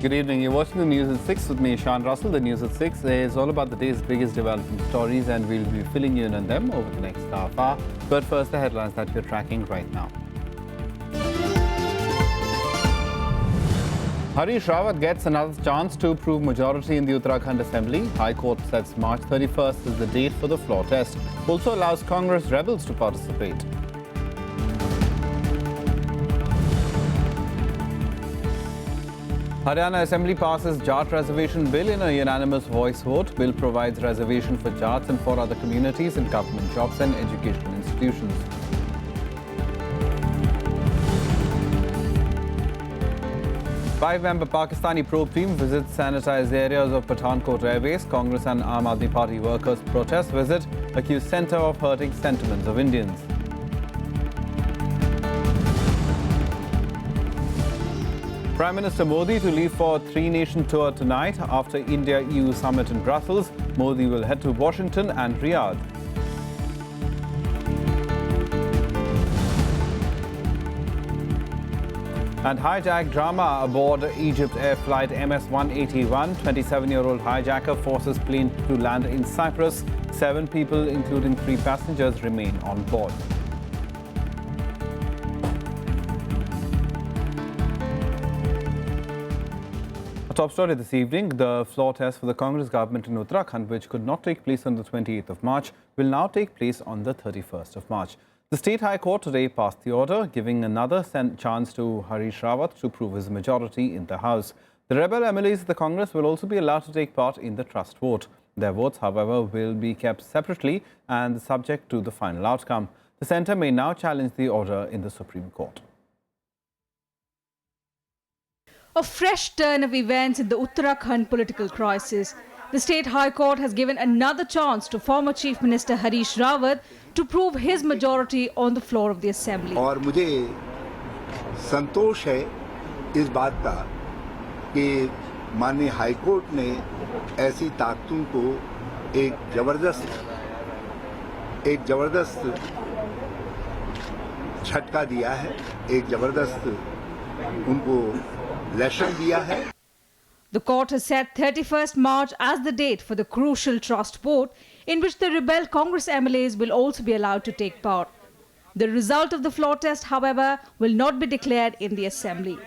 Good evening. You're watching the News at 6 with me, Sean Russell. The News at 6 is all about the day's biggest development stories, and we'll be filling you in on them over the next half hour. But first, the headlines that you're tracking right now. Harish Rawat gets another chance to prove majority in the Uttarakhand Assembly. High Court sets March 31st as the date for the floor test. Also allows Congress rebels to participate. Haryana Assembly passes Jat reservation bill in a unanimous voice vote. Bill provides reservation for Jats and for other communities in government jobs and educational institutions. Five-member Pakistani probe team visits sanitized areas of Pathankot Airways. Congress and Aam Aadmi Party workers protest visit, accuse centre of hurting sentiments of Indians. Prime Minister Modi to leave for three-nation tour tonight. After India-EU summit in Brussels, Modi will head to Washington and Riyadh. And hijack drama aboard Egypt Air Flight MS-181. 27-year-old hijacker forces plane to land in Cyprus. 7 people, including 3 passengers, remain on board. Top story this evening, the floor test for the Congress government in Uttarakhand, which could not take place on the 28th of March, will now take place on the 31st of March. The State High Court today passed the order, giving another chance to Harish Rawat to prove his majority in the House. The rebel MLAs of the Congress will also be allowed to take part in the trust vote. Their votes, however, will be kept separately and subject to the final outcome. The centre may now challenge the order in the Supreme Court. A fresh turn of events in the Uttarakhand political crisis. The State High Court has given another chance to former Chief Minister Harish Rawat to prove his majority on the floor of the Assembly. और मुझे संतोष है इस बात का कि माननीय high court ने ऐसी ताकतों को एक जबरदस्त झटका दिया है, एक जबरदस्त उनको lesson दिया है. The court has set 31st March as the date for the crucial trust vote, in which the rebel Congress MLAs will also be allowed to take part. The result of the floor test, however, will not be declared in the Assembly.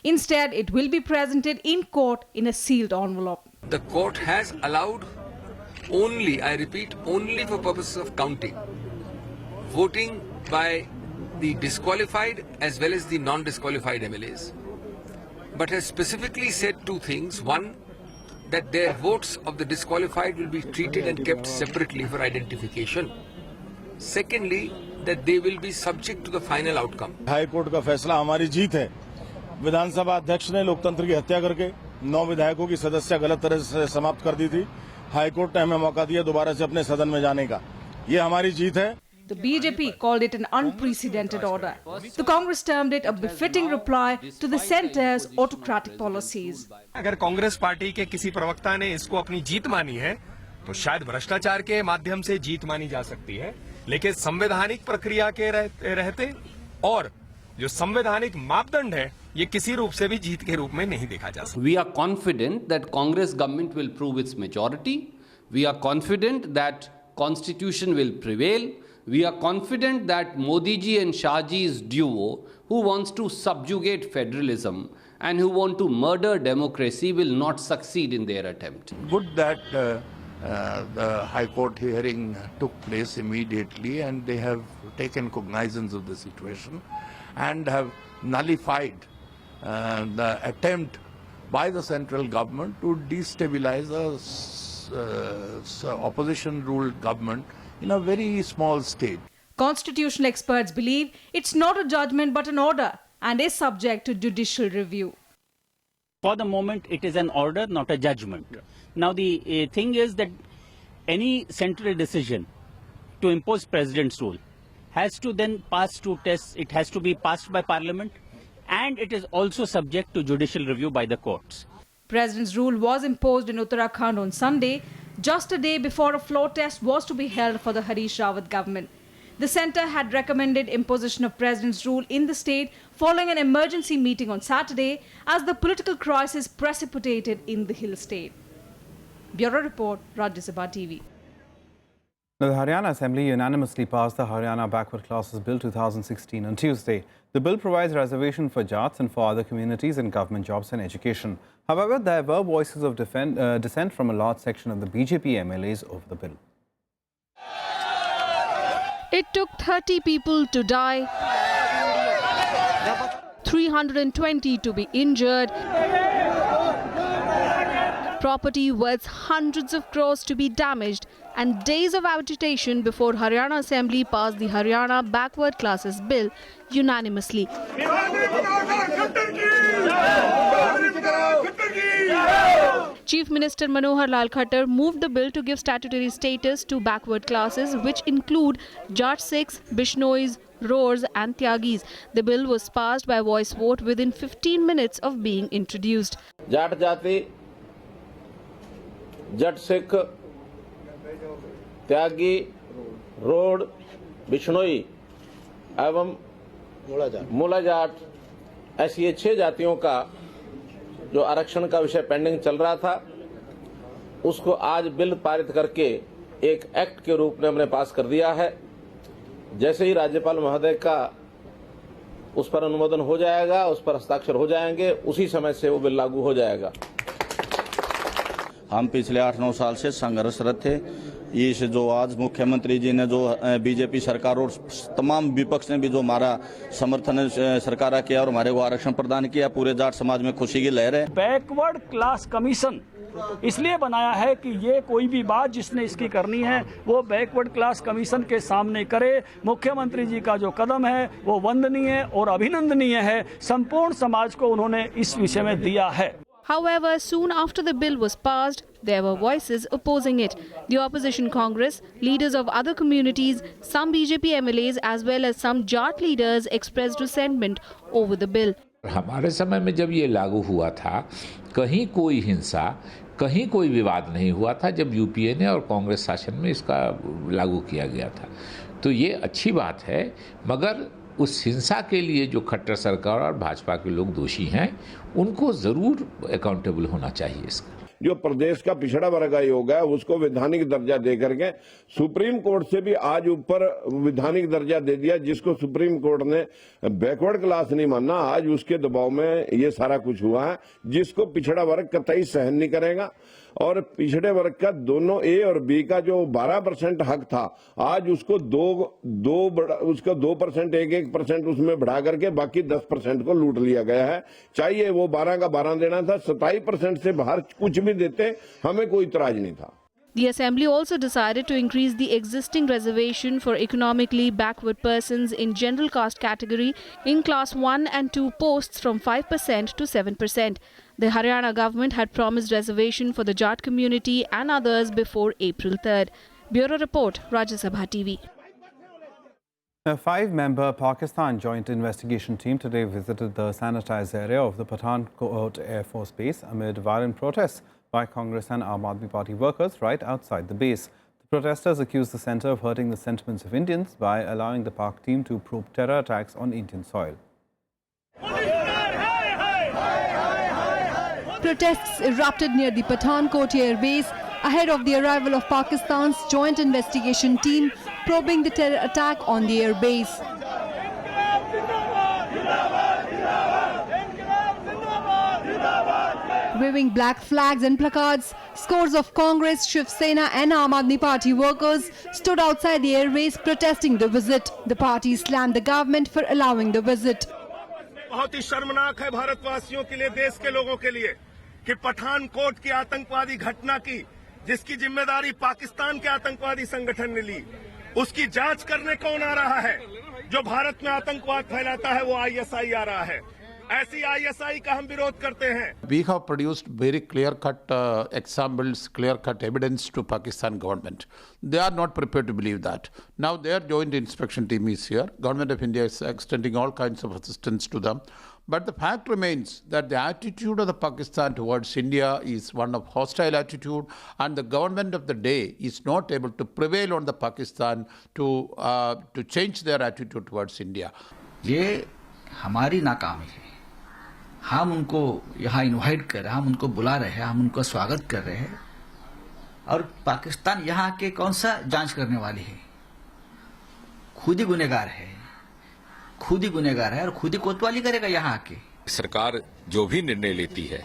Instead, it will be presented in court in a sealed envelope. The court has allowed only, I repeat, only for purposes of counting, voting by the disqualified as well as the non-disqualified MLAs. But has specifically said 2 things. One, that their votes of the disqualified will be treated and kept separately for identification. Secondly, that they will be subject to the final outcome. High court का फैसला हमारी जीत है. विधानसभा अध्यक्ष ने लोकतंत्र की हत्या करके 9 विधायकों की सदस्यता गलत तरह से समाप्त कर दी थी. हाई कोर्ट ने हमें मौका दिया दोबारा से अपने सदन में जाने का. ये हमारी जीत है. The BJP called it an unprecedented order. The Congress termed it a befitting reply to the centre's autocratic policies. अगर कांग्रेस पार्टी के किसी प्रवक्ता ने इसको अपनी जीत मानी है, तो शायद भ्रष्टाचार के माध्यम से जीत मानी जा सकती है, लेकिन संवैधानिक प्रक्रिया के रहते और जो संवैधानिक मापदंड है, ये किसी रूप से भी जीत के रूप में नहीं देखा जा सकता. We are confident that Congress government will prove its majority. We are confident that Constitution will prevail. We are confident that Modi ji and Shah ji's duo, who wants to subjugate federalism and who want to murder democracy, will not succeed in their attempt. Good that the High Court hearing took place immediately, and they have taken cognizance of the situation and have nullified the attempt by the central government to destabilize a opposition-ruled government in a very small state. Constitutional experts believe it's not a judgment but an order and is subject to judicial review. For the moment, it is an order, not a judgment. Yeah. Now, the thing is that any central decision to impose president's rule has to then pass two tests. It has to be passed by Parliament, and it is also subject to judicial review by the courts. President's rule was imposed in Uttarakhand on Sunday, just a day before a floor test was to be held for the Harish Rawat government. The centre had recommended imposition of President's rule in the state following an emergency meeting on Saturday as the political crisis precipitated in the hill state. Bureau Report, Rajya Sabha TV. The Haryana Assembly unanimously passed the Haryana Backward Classes Bill 2016 on Tuesday. The bill provides reservation for Jats and for other communities in government jobs and education. However, there were voices of dissent from a large section of the BJP MLAs over the bill. It took 30 people to die, 320 to be injured, property worth hundreds of crores to be damaged, and days of agitation before Haryana Assembly passed the Haryana Backward Classes Bill unanimously. Chief Minister Manohar Lal Khattar moved the bill to give statutory status to backward classes, which include Jat Sikhs, Bishnois, Roars and Tyagis. The bill was passed by voice vote within 15 minutes of being introduced. Jat Jati, Jat Sikh, Tyagi, Road, Bishnoi एवं मूला जाट ऐसी ये 6 जातियों का जो आरक्षण का विषय pending चल रहा था उसको आज बिल पारित करके एक एक्ट के रूप में हमने पास कर दिया है। जैसे ही राज्यपाल महोदय का उस पर अनुमोदन हो जाएगा, उस पर हस्ताक्षर हो जाएंगे, उसी समय से वो बिल लागू हो जाएगा। हम पिछले 8-9 साल से संघर्षरत थे। इस जो आज मुख्यमंत्री जी ने जो बीजेपी सरकार और तमाम विपक्ष ने भी जो हमारा समर्थन सरकार किया और हमारे को आरक्षण प्रदान किया, पूरे जाट समाज में खुशी की लहर है। बैकवर्ड क्लास कमीशन इसलिए बनाया है कि ये कोई भी बात जिसने इसकी करनी है वो बैकवर्ड क्लास कमीशन के सामने करे। मुख्यमंत्री जी का जो कदम है वो वंदनीय और अभिनंदनीय है। संपूर्ण समाज को उन्होंने इस विषय में दिया है। However, soon after the bill was passed, there were voices opposing it. The opposition Congress, leaders of other communities, some BJP MLAs as well as some Jat leaders expressed resentment over the bill. हमारे समय में जब ये लागू हुआ था, कहीं कोई हिंसा, कहीं कोई विवाद नहीं हुआ था जब यूपीए ने और कांग्रेस शासन में इसका लागू किया गया था। तो ये अच्छी बात है, मगर उस हिंसा के लिए जो खट्टर सरकार और भाजपा के लोग दोषी हैं, उनको जरूर अकाउंटेबल होना चाहिए इसका। जो प्रदेश का पिछड़ा वर्ग आयोग है उसको वैधानिक दर्जा दे करके सुप्रीम कोर्ट से भी आज ऊपर वैधानिक दर्जा दे दिया, जिसको सुप्रीम कोर्ट ने बैकवर्ड क्लास नहीं माना। आज उसके दबाव में ये सारा कुछ हुआ है, जिसको पिछड़ा वर्ग कतई सहन नहीं करेगा। और पिछड़े वर्ग का दोनों ए और बी का जो 12% हक था, आज उसको 2% 1% उसमें बढ़ा करके बाकी 10% को लूट लिया गया है। चाहिए वो 12 का 12 देना था, 27% से बाहर कुछ भी देते, हमें कोई इतराज नहीं था। The Assembly also decided to increase the existing reservation for economically backward persons in general caste category in class 1 and 2 posts from 5% to 7%. The Haryana government had promised reservation for the Jat community and others before April 3rd. Bureau Report, Rajya Sabha TV. A 5-member Pakistan Joint Investigation Team today visited the sanitized area of the Pathankot Air Force Base amid violent protests by Congress and Aam Aadmi Party workers right outside the base. The protesters accused the centre of hurting the sentiments of Indians by allowing the Pak team to probe terror attacks on Indian soil. Protests erupted near the Pathankot Air Base ahead of the arrival of Pakistan's Joint Investigation Team probing the terror attack on the air base. Waving black flags and placards, scores of Congress, Shiv Sena and Aam Aadmi Party workers stood outside the airbase protesting the visit. The party slammed the government for allowing the visit. बहुत ही शर्मनाक है भारतवासियों के लिए, देश के लोगों के लिए, कि पठानकोट की आतंकवादी घटना की जिसकी जिम्मेदारी पाकिस्तान के आतंकवादी संगठन ने ली, उसकी जांच करने कौन आ रहा है? जो भारत में आतंकवाद फैलाता है वो आईएसआई आ रहा है। ऐसी आईएसआई का हम विरोध करते हैं। We have produced very clear-cut examples, clear-cut evidence to Pakistan government. They are not prepared to believe that. Now their joint inspection team is here. Government of India is extending all kinds of assistance to them. But the fact remains that the attitude of the Pakistan towards India is one of hostile attitude, and the government of the day is not able to prevail on the Pakistan to change their attitude towards India. ये हमारी नाकामी है। हम उनको यहाँ invite कर रहे हैं, हम उनको बुला रहे हैं, हम उनको स्वागत कर रहे हैं, और पाकिस्तान यहाँ के कौन सा जांच करने वाली है? खुद ही गुनहगार है, खुद ही गुनहगार है और खुद ही कोतवाली करेगा यहाँ आके। सरकार जो भी निर्णय लेती है,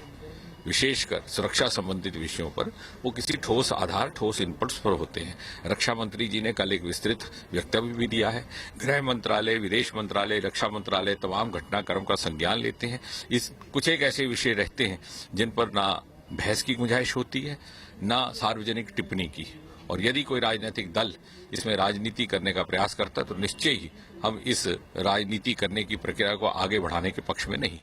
विशेषकर सुरक्षा संबंधित विषयों पर, वो किसी ठोस आधार, ठोस इनपुट्स पर होते हैं। रक्षा मंत्री जी ने कल एक विस्तृत वक्तव्य भी दिया है। गृह मंत्रालय, विदेश मंत्रालय, रक्षा मंत्रालय तमाम घटनाक्रम का संज्ञान लेते हैं। इस कुछ एक ऐसे विषय रहते हैं जिन पर ना बहस की गुंजाइश होती है, ना सार्वजनिक टिप्पणी की, और यदि कोई राजनीतिक दल इसमें राजनीति करने का प्रयास करता है तो निश्चय ही हम इस राजनीति करने की प्रक्रिया को आगे बढ़ाने के पक्ष में नहीं।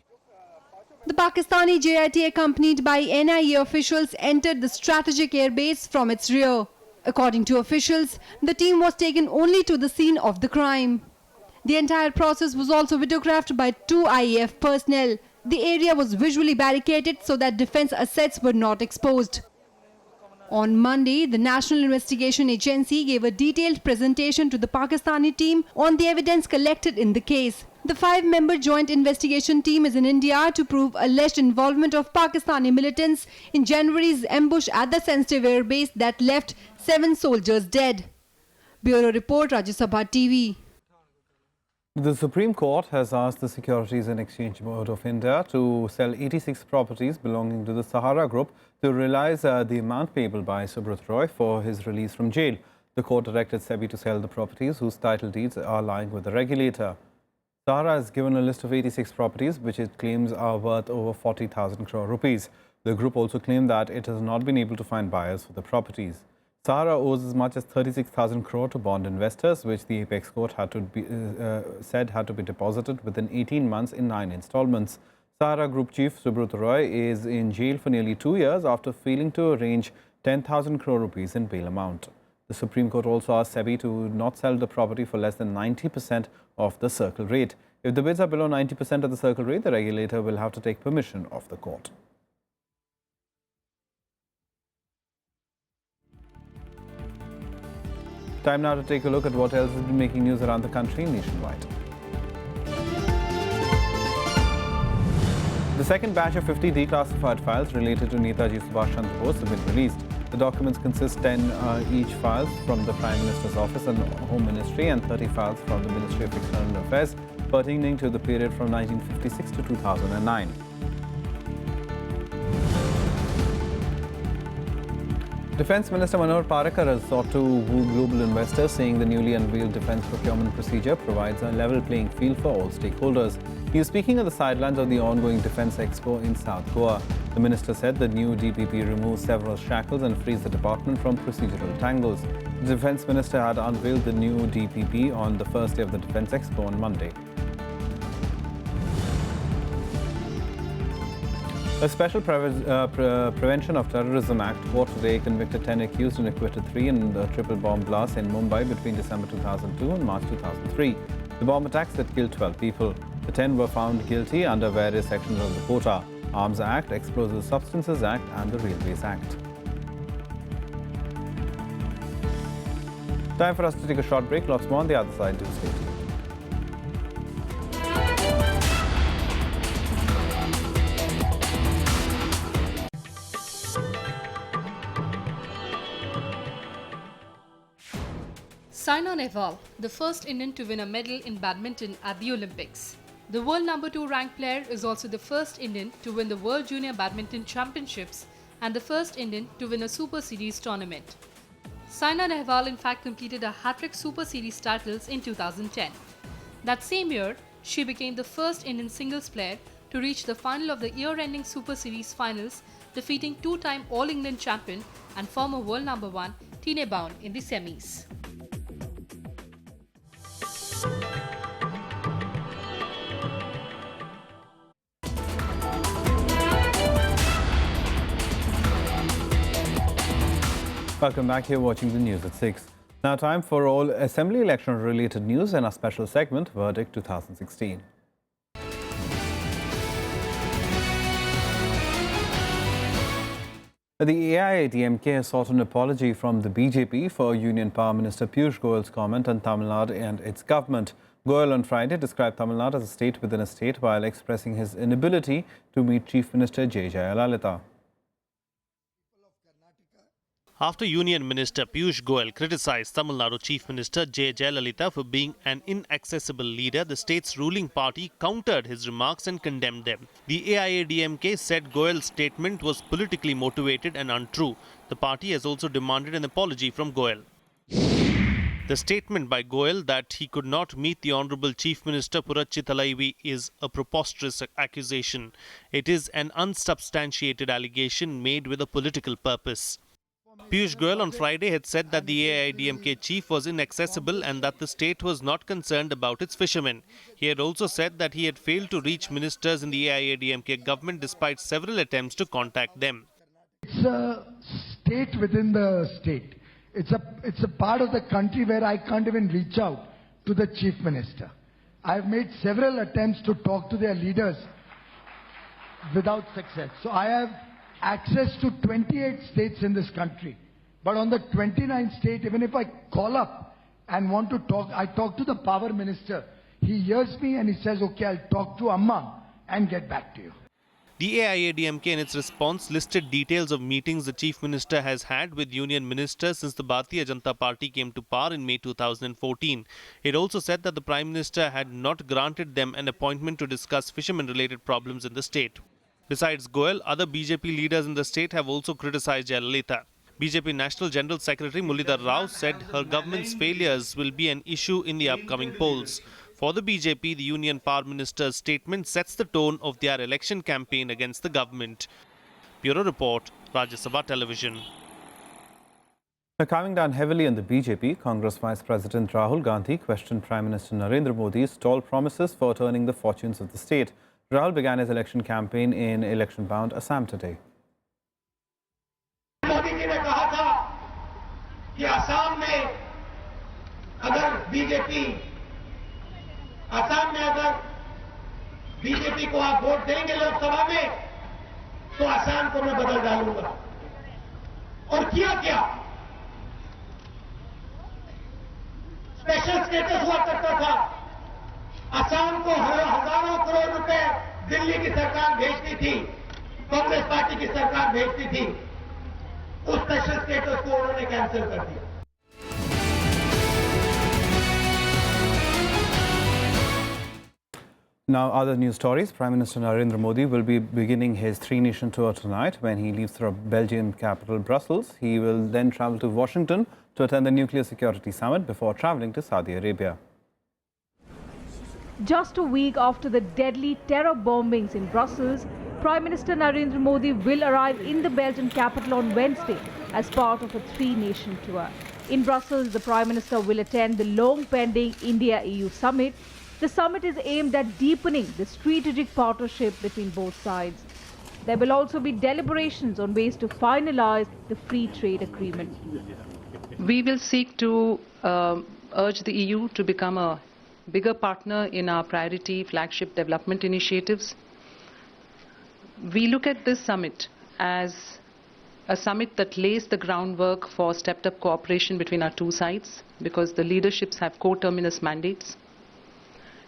The Pakistani JIT, accompanied by NIA officials, entered the strategic airbase from its rear. According to officials, the team was taken only to the scene of the crime. The entire process was also videographed by 2 IAF personnel. The area was visually barricaded so that defense assets were not exposed. On Monday, the National Investigation Agency gave a detailed presentation to the Pakistani team on the evidence collected in the case. The 5-member joint investigation team is in India to prove alleged involvement of Pakistani militants in January's ambush at the sensitive airbase that left 7 soldiers dead. Bureau Report, Rajya Sabha TV. The Supreme Court has asked the Securities and Exchange Board of India to sell 86 properties belonging to the Sahara Group to realize the amount payable by Subrat Roy for his release from jail. The court directed SEBI to sell the properties whose title deeds are lying with the regulator. Sahara has given a list of 86 properties which it claims are worth over 40,000 crore rupees. The group also claimed that it has not been able to find buyers for the properties. Sahara owes as much as 36,000 crore to bond investors, which the Apex Court had to be, said had to be deposited within 18 months in 9 installments. Sahara Group Chief Subrat Roy is in jail for nearly 2 years after failing to arrange 10,000 crore rupees in bail amount. The Supreme Court also asked SEBI to not sell the property for less than 90% of the circle rate. If the bids are below 90% of the circle rate, the regulator will have to take permission of the court. Time now to take a look at what else has been making news around the country nationwide. The second batch of 50 declassified files related to Netaji Subhash Chandra Bose have been released. The documents consist 10 each files from the Prime Minister's Office and Home Ministry and 30 files from the Ministry of External Affairs pertaining to the period from 1956 to 2009. Defence Minister Manohar Parrikar has sought to woo global investors, saying the newly unveiled defence procurement procedure provides a level playing field for all stakeholders. He was speaking at the sidelines of the ongoing Defence Expo in South Goa. The minister said the new DPP removes several shackles and frees the department from procedural tangles. The Defence Minister had unveiled the new DPP on the first day of the Defence Expo on Monday. A special Prevention of Terrorism Act court today convicted 10 accused and acquitted 3 in the triple bomb blast in Mumbai between December 2002 and March 2003. The bomb attacks that killed 12 people. The 10 were found guilty under various sections of the Quota, Arms Act, Explosive Substances Act and the Railways Act. Time for us to take a short break. Lots more on the other side. Do stay tuned. Saina Nehwal, the first Indian to win a medal in badminton at the Olympics. The world number 2 ranked player is also the first Indian to win the World Junior Badminton Championships and the first Indian to win a Super Series tournament. Saina Nehwal in fact completed a hat-trick Super Series titles in 2010. That same year, she became the first Indian singles player to reach the final of the year-ending Super Series finals, defeating 2-time All-England champion and former world number 1 Tine Bound in the semis. Welcome back. Here watching the news at 6. Now time for all assembly election related news and our special segment, Verdict 2016. The AIADMK has sought an apology from the BJP for Union Power Minister Piyush Goyal's comment on Tamil Nadu and its government. Goyal on Friday described Tamil Nadu as a state within a state while expressing his inability to meet Chief Minister J. Jayalalitha. After Union Minister Piyush Goyal criticized Tamil Nadu Chief Minister J. Jayalalitha for being an inaccessible leader, the state's ruling party countered his remarks and condemned them. The AIADMK said Goyal's statement was politically motivated and untrue. The party has also demanded an apology from Goyal. The statement by Goyal that he could not meet the Honourable Chief Minister Purachi Thalaivi is a preposterous accusation. It is an unsubstantiated allegation made with a political purpose. Piyush Goyal on Friday had said that the AIADMK chief was inaccessible and that the state was not concerned about its fishermen. He had also said that he had failed to reach ministers in the AIADMK government despite several attempts to contact them. It's a state within the state. It's a part of the country where I can't even reach out to the chief minister. I have made several attempts to talk to their leaders without success. So I have access to 28 states in this country. But on the 29th state, even if I call up and want to talk, I talk to the power minister. He hears me and he says, okay, I'll talk to Amma and get back to you. The AIADMK in its response listed details of meetings the Chief Minister has had with union ministers since the Bharatiya Janata Party came to power in May 2014. It also said that the Prime Minister had not granted them an appointment to discuss fishermen-related problems in the state. Besides Goyal, other BJP leaders in the state have also criticized Jayalalitha. BJP National General Secretary Mulidhar Rao said her government's failures will be an issue in the upcoming polls. For the BJP, the Union Power Minister's statement sets the tone of their election campaign against the government. Bureau Report, Rajya Sabha Television. Coming down heavily on the BJP, Congress Vice President Rahul Gandhi questioned Prime Minister Narendra Modi's tall promises for turning the fortunes of the state. Rahul began his election campaign in election-bound Assam today. Modi ji ने कहा था कि असम में अगर BJP को आप vote देंगे लोकसभा में तो असम को मैं बदल डालूंगा। और किया क्या? स्पेशल स्टेटस हुआ करता था। असम को हजारों करोड़ रुपए दिल्ली की सरकार भेजती थी, कांग्रेस पार्टी की सरकार भेजती थी। उस स्पेशल स्टेटस को उन्होंने कैंसिल कर दिया। Now, other news stories. Prime Minister Narendra Modi will be beginning his three-nation tour tonight when he leaves the Belgian capital, Brussels. He will then travel to Washington to attend the Nuclear Security Summit before traveling to Saudi Arabia. Just a week after the deadly terror bombings in Brussels, Prime Minister Narendra Modi will arrive in the Belgian capital on Wednesday as part of a three-nation tour. In Brussels, the Prime Minister will attend the long-pending India-EU summit. The summit is aimed at deepening the strategic partnership between both sides. There will also be deliberations on ways to finalize the free trade agreement. We will seek to urge the EU to become a bigger partner in our priority flagship development initiatives. We look at this summit as a summit that lays the groundwork for stepped-up cooperation between our two sides because the leaderships have co-terminus mandates.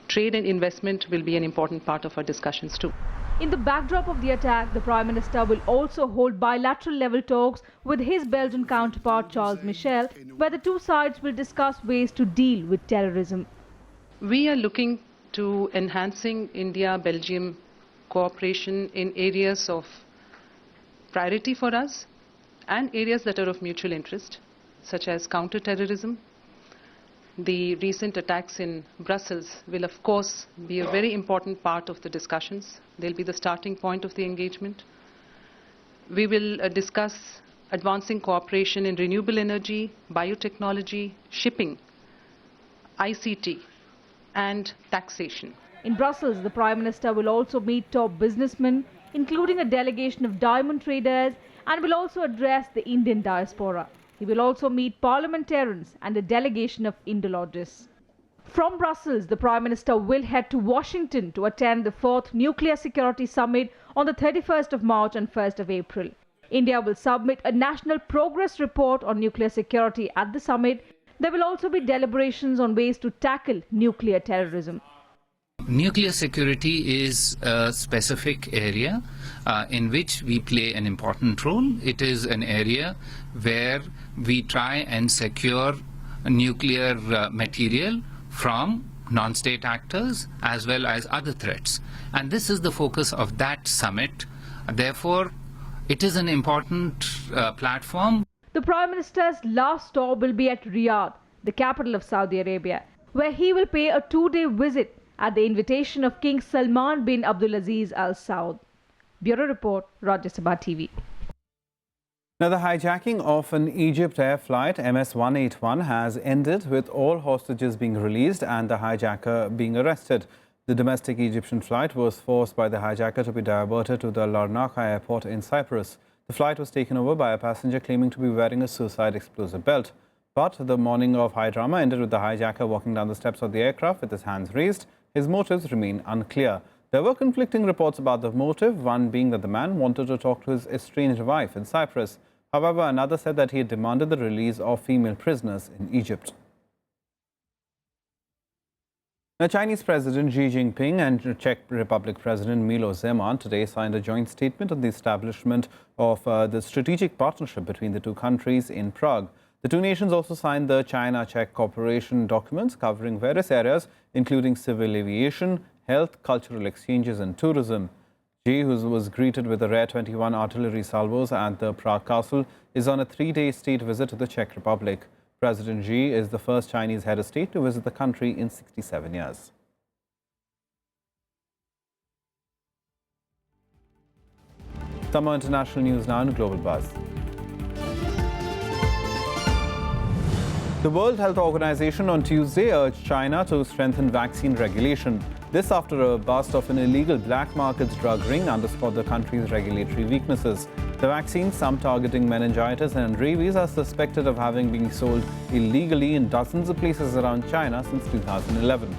Trade and investment will be an important part of our discussions too. In the backdrop of the attack, the Prime Minister will also hold bilateral level talks with his Belgian counterpart Charles Michel, where the two sides will discuss ways to deal with terrorism. We are looking to enhancing India-Belgium cooperation in areas of priority for us and areas that are of mutual interest, such as counter-terrorism. The recent attacks in Brussels will, of course, be a very important part of the discussions. They'll be the starting point of the engagement. We will discuss advancing cooperation in renewable energy, biotechnology, shipping, ICT, and taxation. In Brussels, the Prime Minister will also meet top businessmen, including a delegation of diamond traders, and will also address the Indian diaspora. He will also meet parliamentarians and a delegation of Indologists. From Brussels, the Prime Minister will head to Washington to attend the 4th Nuclear Security Summit on the 31st of March and 1st of April. India will submit a national progress report on nuclear security at the summit. There will also be deliberations on ways to tackle nuclear terrorism. Nuclear security is a specific area in which we play an important role. It is an area where we try and secure nuclear material from non-state actors as well as other threats. And this is the focus of that summit. Therefore, it is an important platform. The Prime Minister's last stop will be at Riyadh, the capital of Saudi Arabia, where he will pay a 2-day visit at the invitation of King Salman bin Abdulaziz Al Saud. Bureau Report, Rajya Sabha TV. Now, the hijacking of an Egypt Air flight MS-181 has ended, with all hostages being released and the hijacker being arrested. The domestic Egyptian flight was forced by the hijacker to be diverted to the Larnaca airport in Cyprus. The flight was taken over by a passenger claiming to be wearing a suicide explosive belt. But the morning of high drama ended with the hijacker walking down the steps of the aircraft with his hands raised. His motives remain unclear. There were conflicting reports about the motive, one being that the man wanted to talk to his estranged wife in Cyprus. However, another said that he had demanded the release of female prisoners in Egypt. Now, Chinese President Xi Jinping and Czech Republic President Milo Zeman today signed a joint statement on the establishment of the strategic partnership between the two countries in Prague. The two nations also signed the China-Czech cooperation documents covering various areas, including civil aviation, health, cultural exchanges and tourism. Xi, who was greeted with a rare 21 artillery salvos at the Prague Castle, is on a 3-day state visit to the Czech Republic. President Xi is the first Chinese head of state to visit the country in 67 years. Some more international news now in Global Buzz. The World Health Organization on Tuesday urged China to strengthen vaccine regulation. This after a bust of an illegal black markets drug ring underscored the country's regulatory weaknesses. The vaccines, some targeting meningitis and rabies, are suspected of having been sold illegally in dozens of places around China since 2011.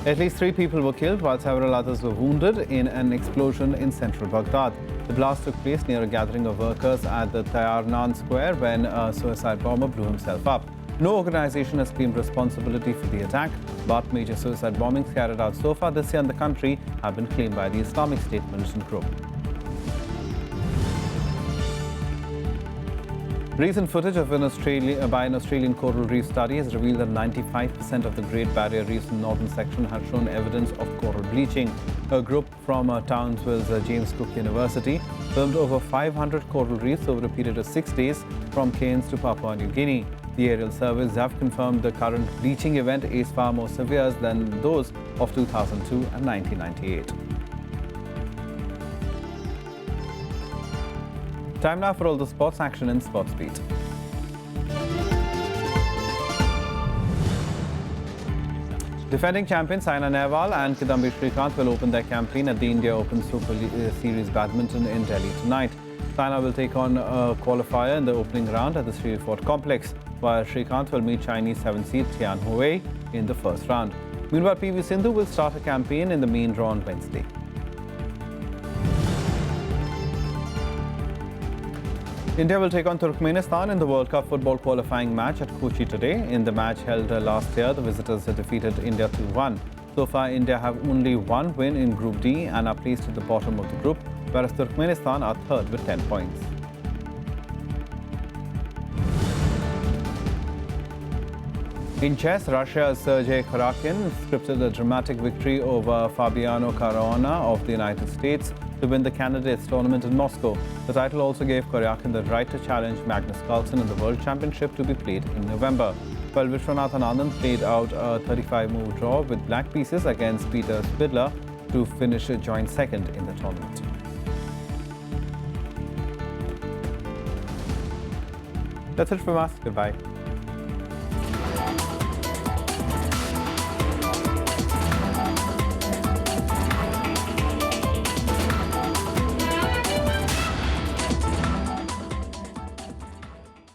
At least 3 people were killed while several others were wounded in an explosion in central Baghdad. The blast took place near a gathering of workers at the Tayarnan Square when a suicide bomber blew himself up. No organization has claimed responsibility for the attack, but major suicide bombings carried out so far this year in the country have been claimed by the Islamic State militant group. Recent footage of by an Australian coral reef study has revealed that 95% of the Great Barrier Reef's northern section has shown evidence of coral bleaching. A group from Townsville's James Cook University filmed over 500 coral reefs over a period of 6 days from Cairns to Papua New Guinea. The aerial surveys have confirmed the current bleaching event is far more severe than those of 2002 and 1998. Time now for all the sports action in Sports Beat. Defending champions Saina Nehwal and Kidambi Srikanth will open their campaign at the India Open Super Series Badminton in Delhi tonight. Saina will take on a qualifier in the opening round at the Sri Fort Complex, while Srikanth will meet Chinese 7th seed Tian Hui in the first round. Meanwhile, PV Sindhu will start a campaign in the main draw on Wednesday. India will take on Turkmenistan in the World Cup football qualifying match at Kochi today. In the match held last year, the visitors had defeated India 2-1. So far, India have only one win in Group D and are placed at the bottom of the group, whereas Turkmenistan are third with 10 points. In chess, Russia's Sergei Karjakin scripted a dramatic victory over Fabiano Caruana of the United States to win the candidates tournament in Moscow. The title also gave Karjakin the right to challenge Magnus Carlsen in the World Championship to be played in November. While Vishwanathan Anand played out a 35-move draw with black pieces against Peter Spidler to finish a joint second in the tournament. That's it from us. Goodbye.